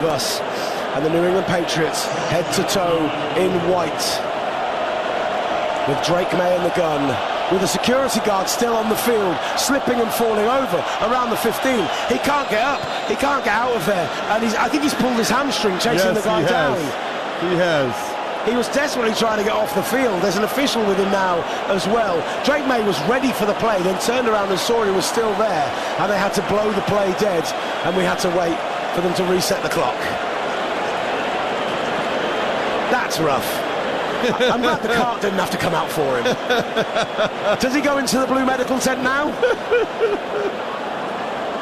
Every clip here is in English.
Us and the New England Patriots head to toe in white with Drake May in the gun, with the security guard still on the field, slipping and falling over around the 15. He can't get up, he can't get out of there, and I think he's pulled his hamstring chasing the guy down. He has. He was desperately trying to get off the field. There's an official with him now as well. Drake May was ready for the play, then turned around and saw he was still there, and they had to blow the play dead, and we had to wait for them to reset the clock. That's rough. I'm glad the cart didn't have to come out for him. Does he go into the blue medical tent now?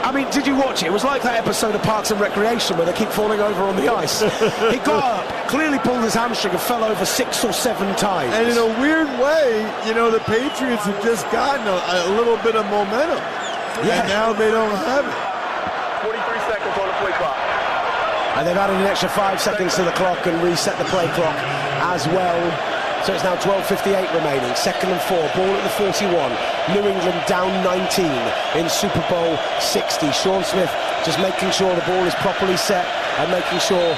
I mean, did you watch it? It was like that episode of Parks and Recreation where they keep falling over on the ice. He got up, clearly pulled his hamstring and fell over 6 or 7 times. And in a weird way, you know, the Patriots have just gotten a little bit of momentum. Yeah. And now they don't have it. 43 seconds on the play clock. And they've added an extra 5 seconds to the clock and reset the play clock as well. So it's now 12:58 remaining. 2nd and 4, ball at the 41. New England down 19 in Super Bowl 60. Sean Smith just making sure the ball is properly set and making sure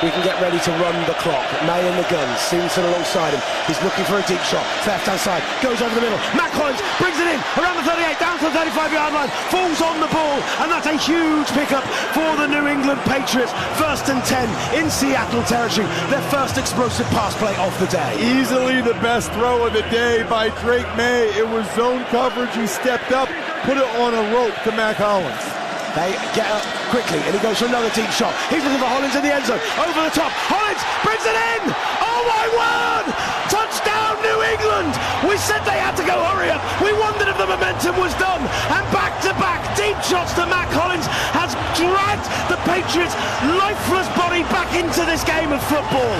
we can get ready to run the clock. May in the gun, Stevenson alongside him. He's looking for a deep shot. Left-hand side, goes over the middle. Matt Collins brings it in around the 38, down to the 35-yard line, falls on the ball, and that's a huge pickup for the New England Patriots. 1st and 10 in Seattle territory. Their first explosive pass play of the day. Easily the best throw of the day by Drake May. It was zone coverage. He stepped up, put it on a rope to Mac Hollins. They get up quickly, and he goes for another deep shot. He's looking for Hollins in the end zone. Over the top. Hollins brings it in! Oh, my word! Touchdown, New England! We said they had to go hurry up. We wondered if the momentum was done. And back-to-back deep shots to Mac Hollins has dragged the Patriots' lifeless body back into this game of football.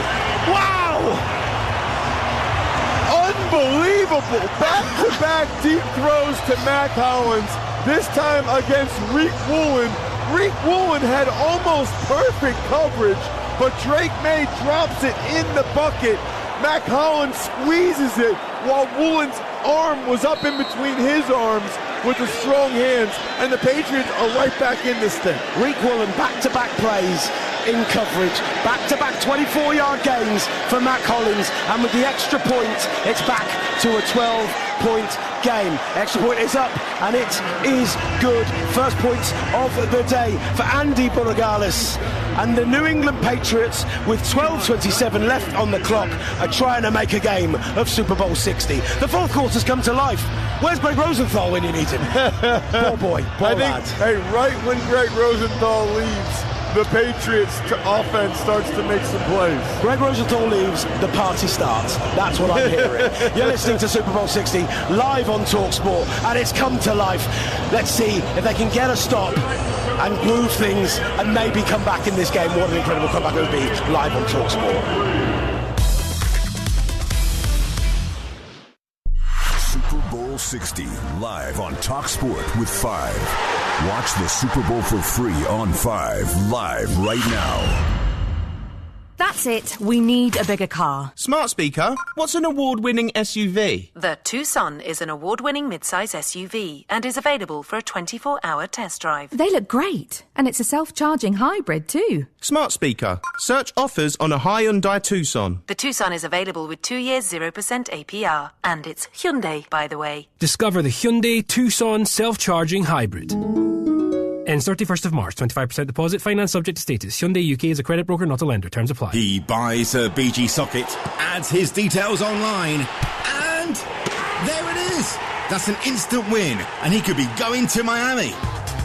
Wow! Unbelievable! Back-to-back deep throws to Mac Hollins. This time against Riq Woolen. Riq Woolen had almost perfect coverage, but Drake May drops it in the bucket. Mac Hollins squeezes it while Woolen's arm was up in between his arms with the strong hands, and the Patriots are right back in this thing. Riq Woolen, back-to-back plays in coverage, back-to-back 24-yard gains for Mac Hollins, and with the extra point, it's back to a 12-point game. Extra point is up, and it is good. First points of the day for Andy Burgales. And the New England Patriots, with 12:27 left on the clock, are trying to make a game of Super Bowl 60. The fourth quarter's come to life. Where's Greg Rosenthal when you need him? Poor boy, poor lad. Hey, right when Greg Rosenthal leaves, the Patriots offense starts to make some plays. Greg Rosenthal leaves, the party starts. That's what I'm hearing. You're listening to Super Bowl 60 live on TalkSport, and it's come to life. Let's see if they can get a stop and groove things and maybe come back in this game. What an incredible comeback it would be live on TalkSport. Super Bowl 60 live on TalkSport with 5. Watch the Super Bowl for free on 5 live right now. That's it. We need a bigger car. Smart speaker, what's an award-winning SUV? The Tucson is an award-winning midsize SUV and is available for a 24-hour test drive. They look great. And it's a self-charging hybrid too. Smart speaker, search offers on a Hyundai Tucson. The Tucson is available with 2 years 0% APR. And it's Hyundai, by the way. Discover the Hyundai Tucson self-charging hybrid. Ends 31st of March, 25% deposit, finance subject to status. Hyundai UK is a credit broker, not a lender. Terms apply. He buys a BG socket, adds his details online, and there it is. That's an instant win, and he could be going to Miami.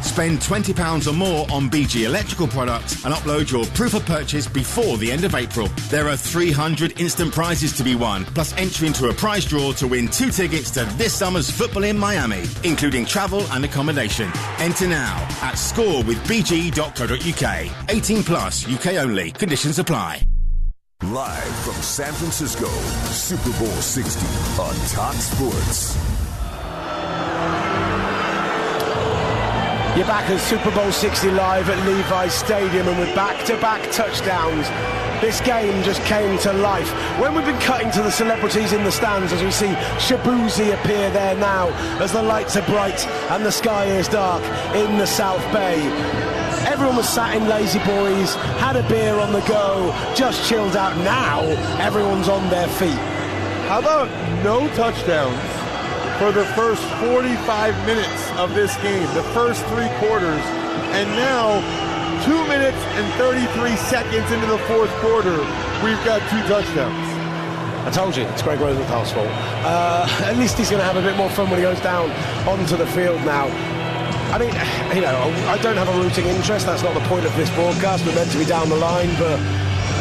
Spend £20 or more on BG electrical products and upload your proof of purchase before the end of April. There are 300 instant prizes to be won, plus entry into a prize draw to win 2 tickets to this summer's football in Miami, including travel and accommodation. Enter now at scorewithbg.co.uk. 18 plus, UK only. Conditions apply. Live from San Francisco, Super Bowl 60 on Talk Sports. You're back at Super Bowl 60 live at Levi's Stadium, and with back-to-back touchdowns, this game just came to life. When we've been cutting to the celebrities in the stands, as we see Shabuzi appear there now, as the lights are bright and the sky is dark in the South Bay. Everyone was sat in lazy boys, had a beer on the go, just chilled out. Now everyone's on their feet. How about no touchdowns for the first 45 minutes of this game, the first 3 quarters, and now 2 minutes and 33 seconds into the fourth quarter, we've got 2 touchdowns. I told you, it's Greg Rosenthal's fault. At least he's going to have a bit more fun when he goes down onto the field now. I mean, I don't have a rooting interest. That's not the point of this broadcast. We're meant to be down the line, but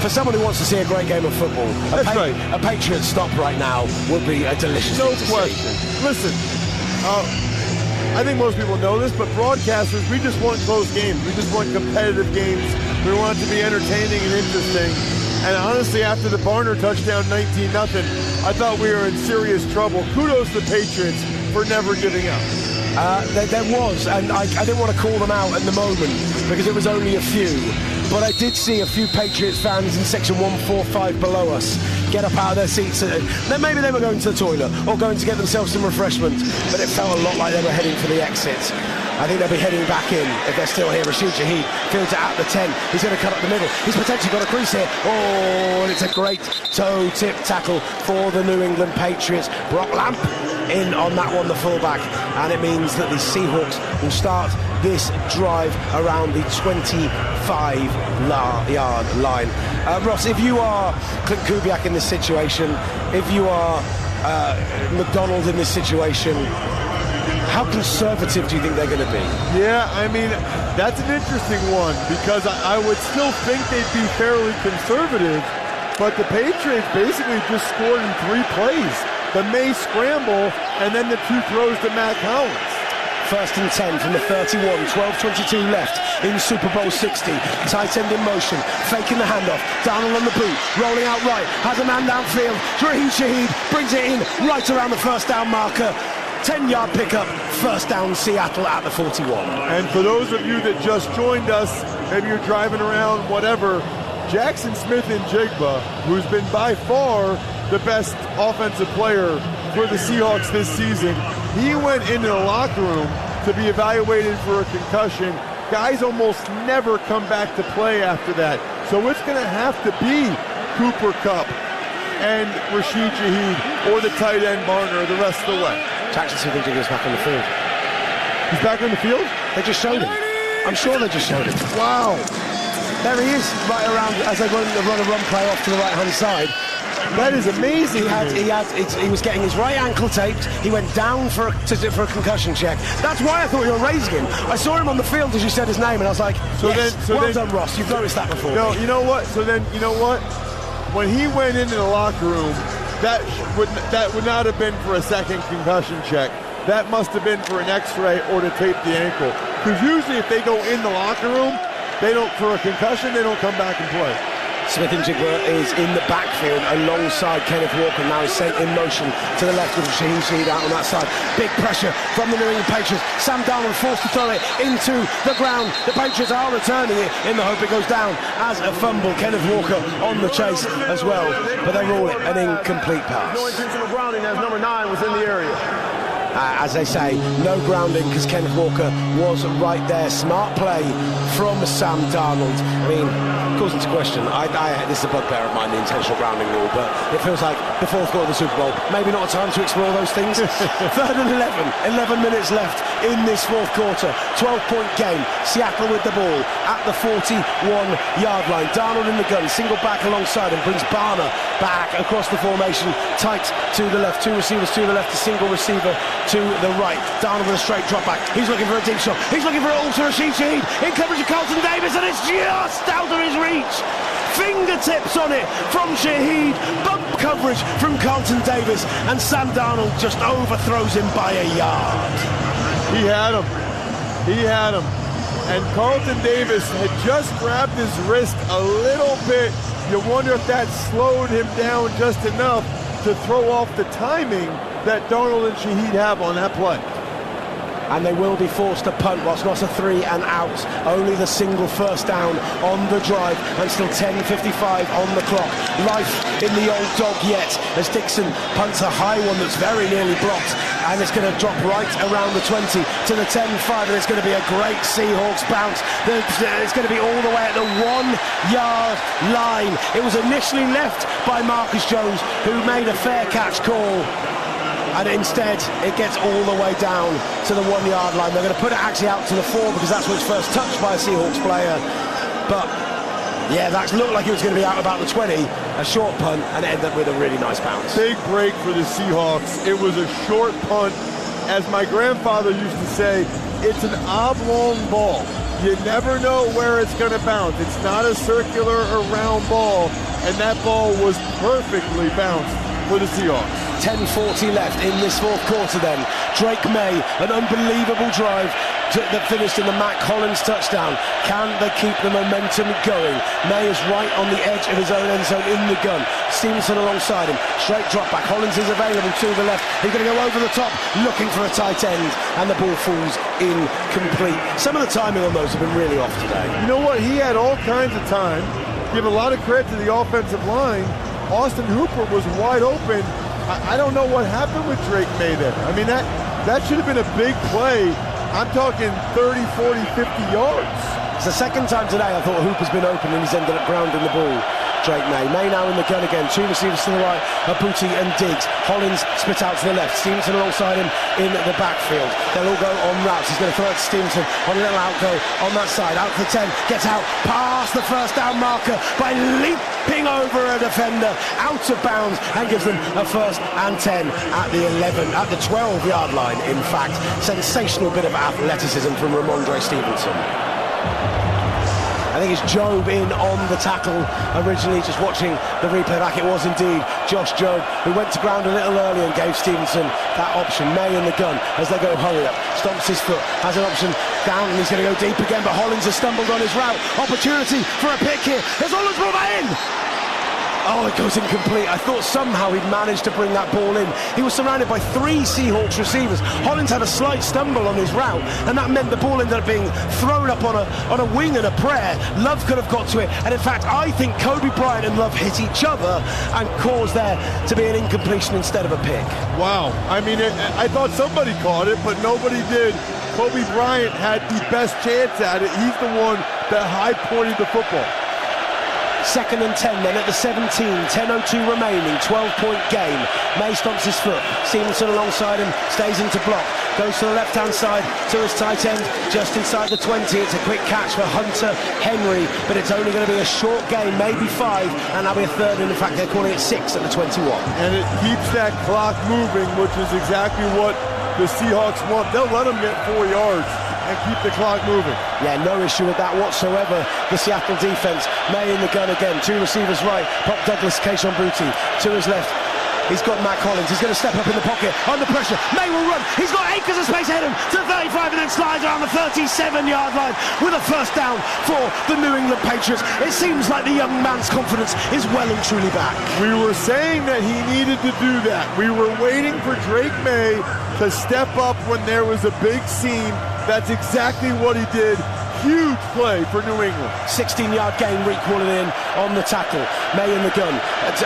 for someone who wants to see a great game of football, a Patriots stop right now would be a delicious thing to question. see. Listen, I think most people know this, but broadcasters, we just want close games. We just want competitive games. We want it to be entertaining and interesting. And honestly, after the Barner touchdown, 19-0, I thought we were in serious trouble. Kudos to the Patriots for never giving up. There was, and I didn't want to call them out at the moment because it was only a few, but I did see a few Patriots fans in section 145 below us get up out of their seats. Then maybe they were going to the toilet or going to get themselves some refreshment, but it felt a lot like they were heading for the exit. I think they'll be heading back in if they're still here. Rashid Shaheed fields it at the 10. He's going to cut up the middle. He's potentially got a crease here. Oh, and it's a great toe tip tackle for the New England Patriots. Brock Lamp in on that one, the fullback, and it means that the Seahawks will start this drive around the 25-yard line. Ross, if you are Clint Kubiak in this situation, if you are McDonald in this situation, how conservative do you think they're going to be? Yeah, I mean, that's an interesting one because I would still think they'd be fairly conservative, but the Patriots basically just scored in 3 plays. The May scramble and then the 2 throws to Matt Collins. 1st and 10 from the 31, 12:22 left in Super Bowl 60. Tight end in motion, faking the handoff. Darnold on the boot, rolling out right, has a man downfield. Raheem Shaheed brings it in right around the first down marker. 10-yard pickup, first down Seattle at the 41. And for those of you that just joined us, maybe you're driving around, whatever, Jackson Smith-Njigba, who's been by far the best offensive player for the Seahawks this season, he went into the locker room to be evaluated for a concussion. Guys almost never come back to play after that. So it's going to have to be Cooper Kupp and Rashid Shaheed or the tight end Barner the rest of the way. Jackson Smith-Njigba's back on the field. He's back on the field? They just showed him. I'm sure they just showed him. Wow. There he is, right around as they run a run play off to the right-hand side. That is amazing. He was getting his right ankle taped. He went down for a concussion check. That's why I thought you were raising him. I saw him on the field as you said his name, and I was like, well done, Ross. You've noticed that before. No, you know what? So then, you know what? When he went into the locker room, that would not have been for a second concussion check. That must have been for an X-ray or to tape the ankle. Because usually, if they go in the locker room, for a concussion, they don't come back and play. Smith-Njigba is in the backfield alongside Kenneth Walker. Now he's sent in motion to the left with Shaheed out on that side. Big pressure from the New England Patriots. Sam Darnold forced to throw it into the ground. The Patriots are returning it in the hope it goes down as a fumble. Kenneth Walker on the chase as well, but they rule it an incomplete pass. No intentional grounding as number 9 was in the area. As they say, no grounding because Kenneth Walker was right there. Smart play from Sam Darnold. I mean, calls into question. This is a bugbear of mine, the intentional grounding rule, but it feels like the fourth quarter of the Super Bowl. Maybe not a time to explore those things. 3rd and 11 minutes left in this fourth quarter. 12-point game. Seattle with the ball at the 41-yard line. Darnold in the gun, single back alongside him, brings Barner back across the formation, tight to the left. 2 receivers to the left, a single receiver to the right. Darnold with a straight drop back. He's looking for a deep shot. He's looking for it all to Rashid Shaheed. In coverage of Carlton Davis, and it's just out of his reach. Fingertips on it from Shaheed. Bump coverage from Carlton Davis, and Sam Darnold just overthrows him by a yard. He had him. And Carlton Davis had just grabbed his wrist a little bit. You wonder if that slowed him down just enough to throw off the timing that Darnold and Shaheed have on that play. and they will be forced to punt whilst not a 3 and out. Only the single first down on the drive, and still 10:55 on the clock. Life in the old dog yet as Dixon punts a high one that's very nearly blocked, and it's going to drop right around the 20 to the 10-5, and it's going to be a great Seahawks bounce. It's going to be all the way at the 1-yard line. It was initially left by Marcus Jones, who made a fair catch call, and instead it gets all the way down to the 1-yard line. They're going to put it actually out to the 4 because that's where it's first touched by a Seahawks player. But yeah, that looked like it was going to be out about the 20, a short punt, and it ended up with a really nice bounce. Big break for the Seahawks. It was a short punt. As my grandfather used to say, it's an oblong ball. You never know where it's going to bounce. It's not a circular or round ball, and that ball was perfectly bounced for the Seahawks. 10:40 left in this fourth quarter then. Drake May, an unbelievable drive that finished in the Matt Collins touchdown. Can they keep the momentum going? May is right on the edge of his own end zone in the gun. Stevenson alongside him. Straight drop back. Hollins is available to the left. He's going to go over the top, looking for a tight end, and the ball falls incomplete. Some of the timing on those have been really off today. You know what? He had all kinds of time. Give a lot of credit to the offensive line. Austin Hooper was wide open. I don't know what happened with Drake May there. I mean, that should have been a big play. I'm talking 30, 40, 50 yards. It's the second time today I thought Hooper's been open and he's ended up grounding the ball. Drake May. May now in the gun again. 2 receivers to the right, Abuti and Diggs. Hollins split out to the left. Stevenson alongside him in the backfield. They'll all go on routes. He's going to throw it to Stevenson on a little outgo on that side. Out to the 10. Gets out past the first down marker by leaping over a defender out of bounds and gives them a 1st and 10 at the 12-yard line. In fact, sensational bit of athleticism from Ramondre Stevenson. I think it's Job in on the tackle originally, just watching the replay back. It was indeed Josh Job who went to ground a little early and gave Stevenson that option. May in the gun as they go hurry up. Stomps his foot, has an option down, and he's going to go deep again, but Hollins has stumbled on his route. Opportunity for a pick here. There's Hollins brought that in! Oh, it goes incomplete. I thought somehow he'd managed to bring that ball in. He was surrounded by 3 Seahawks receivers. Hollins had a slight stumble on his route, and that meant the ball ended up being thrown up on a wing and a prayer. Love could have got to it, and in fact, I think Kobe Bryant and Love hit each other and caused there to be an incompletion instead of a pick. Wow. I mean, I thought somebody caught it, but nobody did. Kobe Bryant had the best chance at it. He's the one that high-pointed the football. 2nd and 10 then at the 17, 10:02 remaining, 12-point game. May stomps his foot, Stevenson alongside him, stays into block, goes to the left-hand side to his tight end, just inside the 20. It's a quick catch for Hunter Henry, but it's only going to be a short game, maybe 5, and that'll be a 3rd, and in fact they're calling it 6 at the 21. And it keeps that clock moving, which is exactly what the Seahawks want. They'll let them get 4 yards and keep the clock moving. Yeah, no issue with that whatsoever. The Seattle defense. May in the gun again. 2 receivers right. Pop Douglas, Keishon Boutte to his left. He's got Matt Collins. He's going to step up in the pocket under pressure. May will run. He's got acres of space ahead of him to the 35 and then slides around the 37-yard line with a 1st down for the New England Patriots. It seems like the young man's confidence is well and truly back. We were saying that he needed to do that. We were waiting for Drake May to step up when there was a big scene. That's exactly what he did. Huge play for New England. 16-yard gain, Reek Woolen in on the tackle. May in the gun.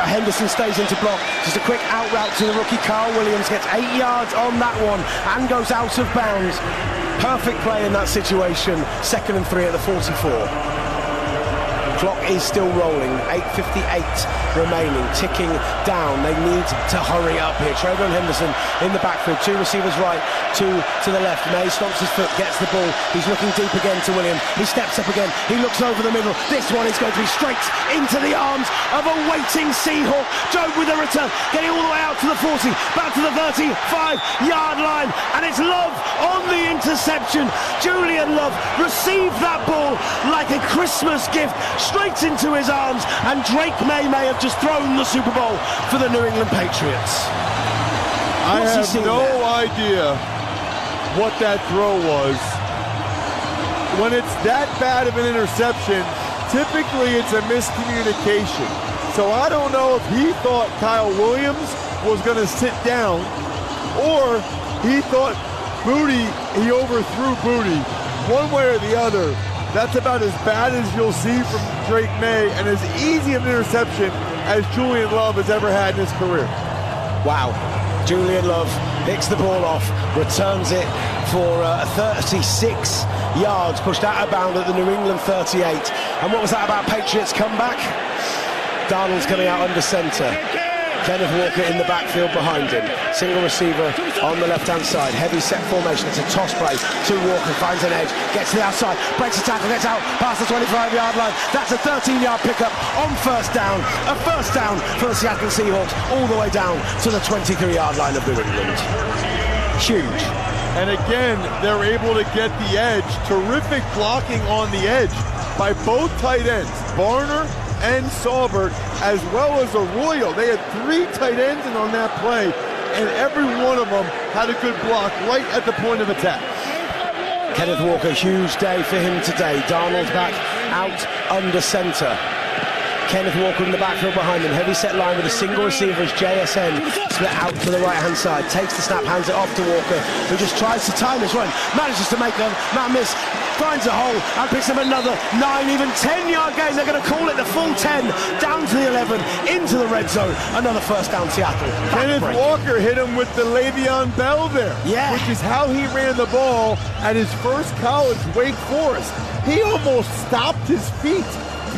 Henderson stays into block. Just a quick out route to the rookie. Carl Williams gets 8 yards on that one and goes out of bounds. Perfect play in that situation. 2nd and 3 at the 44. Clock is still rolling. 8:58 remaining, ticking down. They need to hurry up here. Trayvon Henderson in the backfield. 2 receivers right, 2 to the left. May stomps his foot, gets the ball. He's looking deep again to Williams. He steps up again. He looks over the middle. This one is going to be straight into the arms of a waiting Seahawk. Job with a return, getting all the way out to the 40, back to the 35-yard line, and it's Love on the interception. Julian Love received that ball like a Christmas gift straight into his arms, and Drake May have just thrown the Super Bowl for the New England Patriots. I have no idea what that throw was. When it's that bad of an interception, typically it's a miscommunication. So I don't know if he thought Kyle Williams was going to sit down, or he thought Booty, he overthrew Booty. One way or the other, that's about as bad as you'll see from Drake May and as easy an interception as Julian Love has ever had in his career. Wow. Julian Love picks the ball off, returns it for 36 yards, pushed out of bounds at the New England 38. And what was that about Patriots comeback? Darnold's coming out under centre. Kenneth Walker in the backfield behind him. Single receiver on the left-hand side. Heavy set formation. It's a toss play to Walker. Finds an edge. Gets to the outside. Breaks the tackle. Gets out past the 25-yard line. That's a 13-yard pickup on first down. A first down for the Seattle Seahawks all the way down to the 23-yard line of New England. Huge. And again, they're able to get the edge. Terrific blocking on the edge by both tight ends, Barner and Saubert, as well as Arroyo. They had 3 tight ends in on that play, and every one of them had a good block right at the point of attack. Kenneth Walker, huge day for him today. Darnold's back out under centre. Kenneth Walker in the backfield behind him. Heavy set line with a single receiver as JSN split out to the right-hand side. Takes the snap, hands it off to Walker, who just tries to time his run. Manages to make a miss. Finds a hole and picks up another 9, even 10-yard gain. They're going to call it the full 10, down to the 11, into the red zone. Another first down, Seattle. Kenneth Walker hit him with the Le'Veon Bell there, which is how he ran the ball at his first college, Wake Forest. He almost stopped his feet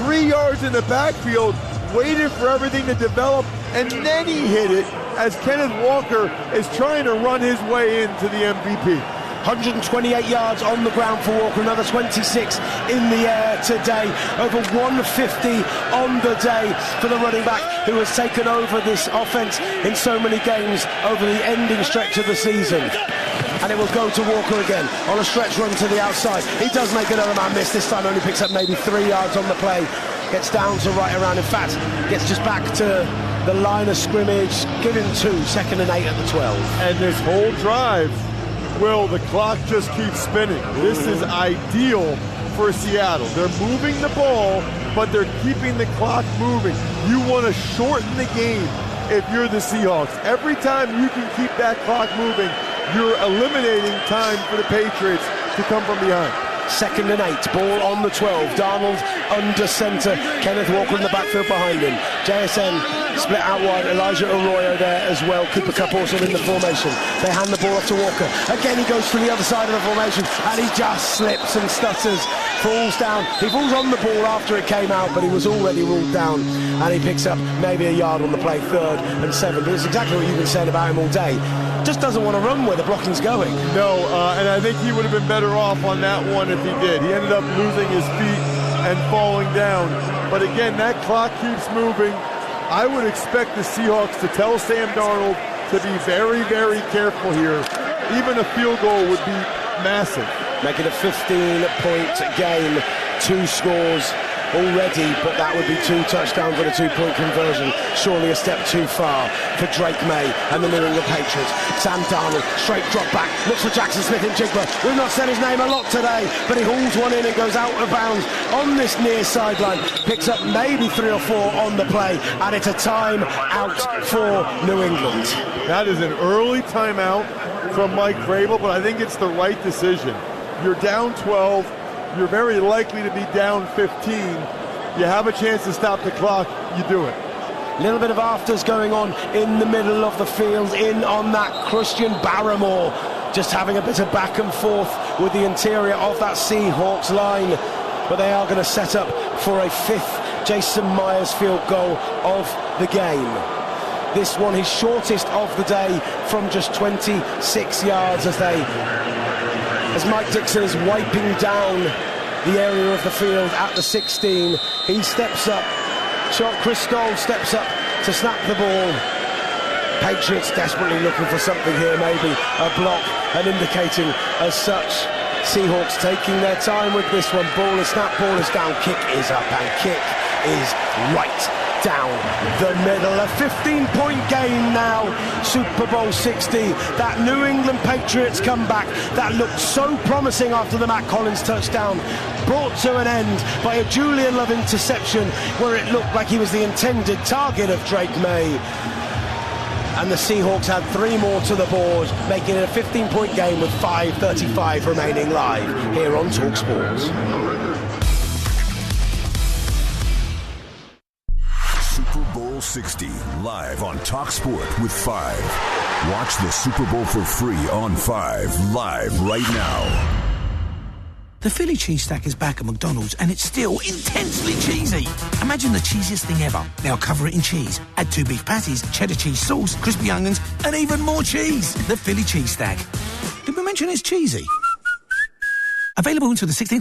3 yards in the backfield, waited for everything to develop, and then he hit it as Kenneth Walker is trying to run his way into the MVP. 128 yards on the ground for Walker, another 26 in the air today, over 150 on the day for the running back who has taken over this offense in so many games over the ending stretch of the season. And it will go to Walker again on a stretch run to the outside. He does make another man miss, this time only picks up maybe 3 yards on the play, gets down to right around, in fact gets just back to the line of scrimmage. Give him 2, 2nd and 8 at the 12. And this whole drive, Will, the clock just keeps spinning. This is ideal for Seattle. They're moving the ball, but they're keeping the clock moving. You want to shorten the game if you're the Seahawks. Every time you can keep that clock moving, you're eliminating time for the Patriots to come from behind. 2nd and 8, ball on the 12. Darnold under centre. Kenneth Walker in the backfield behind him. JSN split out wide. Elijah Arroyo there as well. Cooper Kupp also in the formation. They hand the ball off to Walker. Again, he goes to the other side of the formation, and he just slips and stutters. Falls down. He falls on the ball after it came out, but he was already ruled down, and he picks up maybe a yard on the play, 3rd and 7. But it's exactly what you've been saying about him all day. Just doesn't want to run where the blocking's going. No, and I think he would have been better off on that one if he did. He ended up losing his feet and falling down. But again, that clock keeps moving. I would expect the Seahawks to tell Sam Darnold to be very, very careful here. Even a field goal would be massive. Making a 15-point game, 2 scores already, but that would be 2 touchdowns and a 2-point conversion. Surely a step too far for Drake May and the New England Patriots. Sam Darnold, straight drop back, looks for Jackson Smith in Jigba. We've not said his name a lot today, but he hauls one in and goes out of bounds on this near sideline. Picks up maybe 3 or 4 on the play, and it's a time out for New England. That is an early timeout from Mike Vrabel, but I think it's the right decision. You're down 12. You're very likely to be down 15. You have a chance to stop the clock, you do it. Little bit of afters going on in the middle of the field, in on that Christian Barrymore, just having a bit of back and forth with the interior of that Seahawks line. But they are going to set up for a 5th Jason Myers field goal of the game. This one, his shortest of the day, from just 26 yards as Mike Dixon is wiping down the area of the field at the 16. He steps up. Chris Stoll steps up to snap the ball. Patriots desperately looking for something here, maybe a block, and indicating as such. Seahawks taking their time with this one. Ball is snapped, ball is down, kick is up, and kick is right down the middle. A 15-point game now, Super Bowl 60. That New England Patriots comeback that looked so promising after the Matt Collins touchdown, brought to an end by a Julian Love interception where it looked like he was the intended target of Drake May. And the Seahawks had 3 more to the board, making it a 15-point game with 5:35 remaining live here on TalkSport. Super Bowl 60 live on TalkSport with 5. Watch the Super Bowl for free on 5 live right now. The Philly cheese stack is back at McDonald's and it's still intensely cheesy. Imagine the cheesiest thing ever. Now cover it in cheese. Add 2 beef patties, cheddar cheese sauce, crispy onions, and even more cheese. The Philly cheese stack. Did we mention it's cheesy? Available until the 16th